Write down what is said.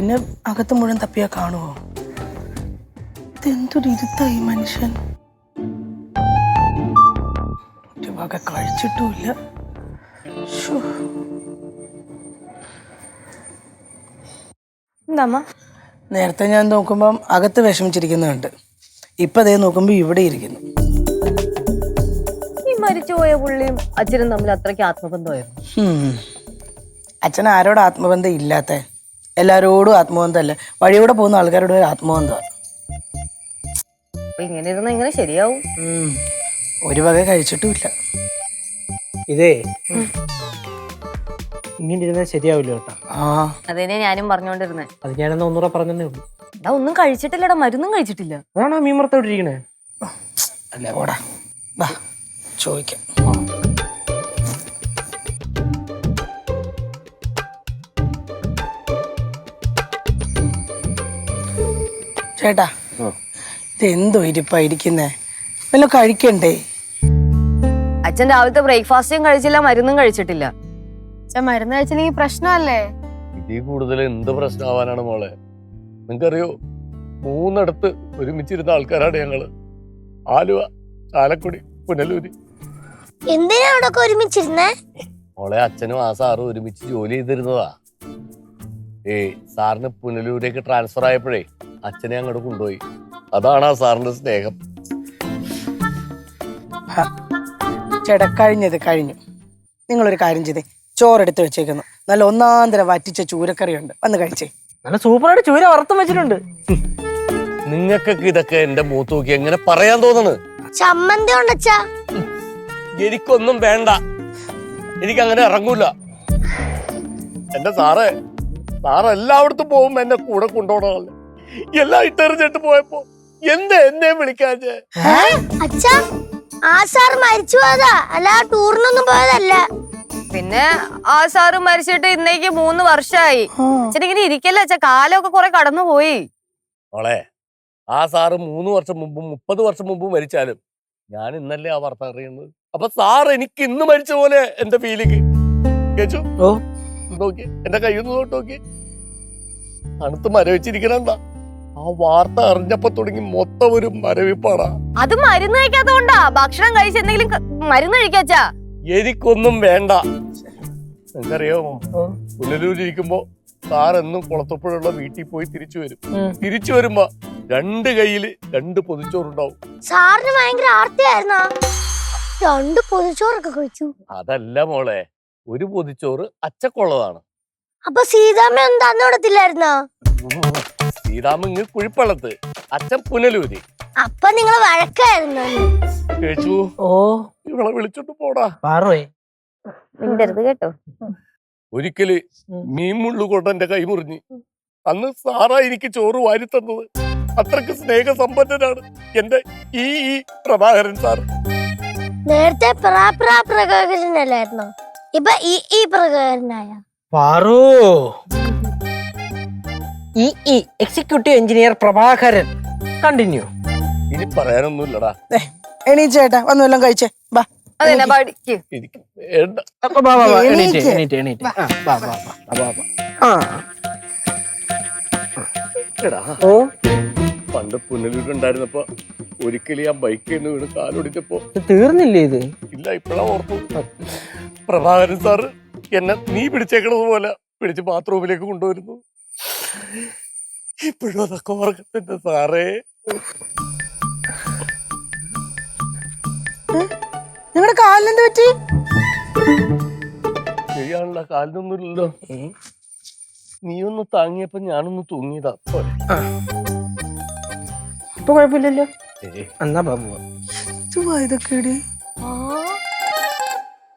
പിന്നെ അകത്ത് മുഴുവൻ തപ്പിയാ കാണുമോ? ഇതെന്തൊരു ഇരുത്തായി മനുഷ്യൻ. ഒരു വക കഴിച്ചിട്ടുമില്ല. എന്താ നേരത്തെ ഞാൻ നോക്കുമ്പം അകത്ത് വിഷമിച്ചിരിക്കുന്നുണ്ട്. ഇപ്പൊ അതേ നോക്കുമ്പോ ഇവിടെ ഇരിക്കുന്നു. ഈ മരിച്ചുപോയ പുള്ളിയും അച്ഛനും തമ്മിൽ അത്രയ്ക്ക് ആത്മബന്ധമായിരുന്നു. അച്ഛൻ ആരോട് ആത്മബന്ധം ഇല്ലാത്ത? എല്ലാരോടും ആത്മബന്ധമല്ലേ. വഴിയൂടെ പോകുന്ന ആൾക്കാരോട് ഒരു ആത്മബന്ധമാണ്. ഇങ്ങനെ ഇരുന്ന എങ്ങനെ ശരിയാവും? ഒരു വക കഴിച്ചിട്ടുമില്ല. ഇതേ ഇങ്ങനെ ഇരുന്നാൽ ശരിയാവില്ല കേട്ടോ. അതന്നെ ഞാനും പറഞ്ഞോണ്ടിരുന്നേ. അത് ഞാനെന്നാ ഒന്നുകൂടെ പറഞ്ഞതേ ഉള്ളൂ. എടാ ഒന്നും കഴിച്ചിട്ടില്ലടാ, മരുന്നും കഴിച്ചിട്ടില്ല. അതാണോ മീമർത്തോടെ ഇരിക്കണേ? അല്ലേ ഓടാ വാ ചോദിക്കാം. ചേട്ടാ ഇതെന്തോ ഇരിപ്പാ ഇരിക്കുന്നേ? വല്ല കഴിക്കണ്ടേ? അച്ഛൻ രാവിലത്തെ ബ്രേക്ക്ഫാസ്റ്റും കഴിച്ചില്ല, മരുന്നും കഴിച്ചിട്ടില്ല. അച്ഛൻ മരുന്ന് കഴിച്ചില്ലെങ്കിൽ പ്രശ്നമല്ലേ? ഇതിൽ കൂടുതൽ എന്ത് പ്രശ്നമാവാനാണ് മോളെ? നിങ്ങൾക്കറിയോ, 3 ഒരുമിച്ചിരുന്ന ആൾക്കാരാണ് ഞങ്ങള്. ആലുവ, ചാലക്കുടി, പുനലൂര്. എന്തിനാ അവിടെ ഒരുമിച്ചിരുന്നേ? മോളെ അച്ഛനും ആ സാറും ഒരുമിച്ച് ജോലി ചെയ്തിരുന്നതാ. സാറിന് പുനലൂരേക്ക് ട്രാൻസ്ഫർ ആയപ്പോഴേ അച്ഛനെ അങ്ങോട്ട് കൊണ്ടുപോയി. അതാണ് ആ സാറിന്റെ സ്നേഹം. ചേട്ടാ കഴിഞ്ഞത് കഴിഞ്ഞു. നിങ്ങളൊരു കാര്യം ചെയ്തേ, ചോറെടുത്ത് വെച്ചേക്കുന്നു. നല്ല ഒന്നാന്തര വറ്റിച്ച ചൂരക്കറിയുണ്ട്, വന്ന് കഴിച്ചേ. നല്ല സൂപ്പറായിട്ട് ചൂര വറുത്തും വെച്ചിട്ടുണ്ട്. നിങ്ങൾക്കൊക്കെ ഇതൊക്കെ എന്റെ മൂത്ത് നോക്കി എങ്ങനെ പറയാൻ തോന്നണ്? ചമ്മന്തി ഉണ്ടച്ചാ. എനിക്കൊന്നും വേണ്ട, എനിക്കങ്ങനെ ഇറങ്ങൂല. എന്റെ സാറ് എല്ലായിടത്തും പോകുമ്പോ എന്നെ കൂടെ കൊണ്ടുപോകണമല്ലേ. എല്ലാം ഇട്ടെറിഞ്ഞിട്ട് പോയപ്പോ എന്നെ വിളിക്കാഞ്ഞേ? അച്ഛാ ആ സാർ മരിച്ചു പോയതാ, അല്ല ടൂറിനൊന്നും പോയതല്ല. പിന്നെ ആ സാറ് മരിച്ചിട്ട് ഇന്നേക്ക് 3 വർഷമായി. അച്ഛനിങ്ങനെ ഇരിക്കല്ലേ അച്ഛാ, കാലമൊക്കെ കുറെ കടന്നു പോയി. മോളെ ആ സാറ് 3 വർഷം മുമ്പും 30 വർഷം മുമ്പും മരിച്ചാലും ഞാൻ ഇന്നല്ലേ ആ വാർത്ത അറിയുന്നത്. അപ്പൊ സാർ എനിക്ക് ഇന്ന് മരിച്ച പോലെ എന്റെ ഫീലിംഗ് കേച്ചു. നോക്കി എന്റെ കയ്യൊന്ന് തൊട്ട് നോക്കി, തണുത്ത് മരവിച്ചിരിക്കണെന്താ? ആ വാർത്ത അറിഞ്ഞപ്പോ തുടങ്ങി മൊത്തം ഒരു മരവിപ്പാടാ. അത് മരുന്ന് കഴിക്കാത്തോണ്ടാ. ഭക്ഷണം കഴിച്ചെന്തെങ്കിലും മരുന്ന് കഴിക്കാച്ചാ. എനിക്കൊന്നും വേണ്ട. നിങ്ങറിയാമോ, പുനലൂരിരിക്കുമ്പോ സാർ എന്നും കുളത്തപ്പുഴയുള്ള വീട്ടിൽ പോയി തിരിച്ചു വരും. തിരിച്ചു വരുമ്പോ 2 കൈയില് 2 പൊതിച്ചോറുണ്ടാവും. സാറിന് ഭയങ്കര ആർത്തിയായിരുന്നാ? 2 പൊതിച്ചോറൊക്കെ കഴിച്ചു. അതല്ല മോളെ, ഒരു പൊതിച്ചോറ് അച്ചക്കുള്ളതാണ്. അപ്പൊ സീതാമ്മ ഒന്നും തന്നുകൊടുത്തില്ലായിരുന്നോ? സീതാമങ്ങ് കുഴിപ്പള്ളത്ത്, അച്ഛൻ പുനലൂര്. അപ്പൊ നിങ്ങള് വഴക്കായിരുന്നു. കേച്ചു ഇവളെ വിളിച്ചോണ്ട് പോടാ. മിണ്ടരുത് കേട്ടോ. ഒരിക്കല് മീൻ മുള്ളുകൊണ്ട് എന്റെ കൈ മുറിഞ്ഞ്. അന്ന് സാറാ എനിക്ക് ചോറ് വാരി തന്നത്. അത്രക്ക് സ്നേഹസമ്പന്നനാണ് എന്റെ ഈ പ്രഭാകരൻ സാർ. നേരത്തെ പ്രകാശനല്ലായിരുന്നോ? ഇപ്പൊ ഈ പ്രകാരനായ എക്സിക്യൂട്ടീവ് എഞ്ചിനീയർ പ്രഭാകരൻ. കണ്ടിന്യൂ. ഇനി പറയാനൊന്നുമില്ലടാ. എണീച്ചേട്ടാ വന്നു എല്ലാം കഴിച്ചേ. ബാ അതെന്നാ പഠിക്ക്. എനിക്ക് വേണ്ട. എടാ, പണ്ട് പുനലൂരുണ്ടായിരുന്നപ്പോ ഒരിക്കലും ഞാൻ ബൈക്കിൽ നിന്ന് വീണ് കാലൊടിച്ചപ്പോ തീർന്നില്ലേ ഇത്? ഇല്ല, ഇപ്പഴാ ഓർത്തു. പ്രഭാകരൻ സാറ് എന്നെ നീ പിടിച്ചേക്കണത് പോലെ പിടിച്ച് ബാത്റൂമിലേക്ക് കൊണ്ടുവരുന്നു. ഇപ്പോഴും അതൊക്കെ ഓർക്കത്തിന്റെ സാറേ. നിങ്ങളുടെ കാലിനെന്ത് പറ്റി? ശരിയാണല്ലോ, കാലിനൊന്നുമില്ലല്ലോ. നീ ഒന്ന് താങ്ങിയപ്പോ ഞാനൊന്ന് തൂങ്ങിയതാ. ഇപ്പൊ കുഴപ്പമില്ലല്ലോ. എന്നാ ബാബു ഇതൊക്കെ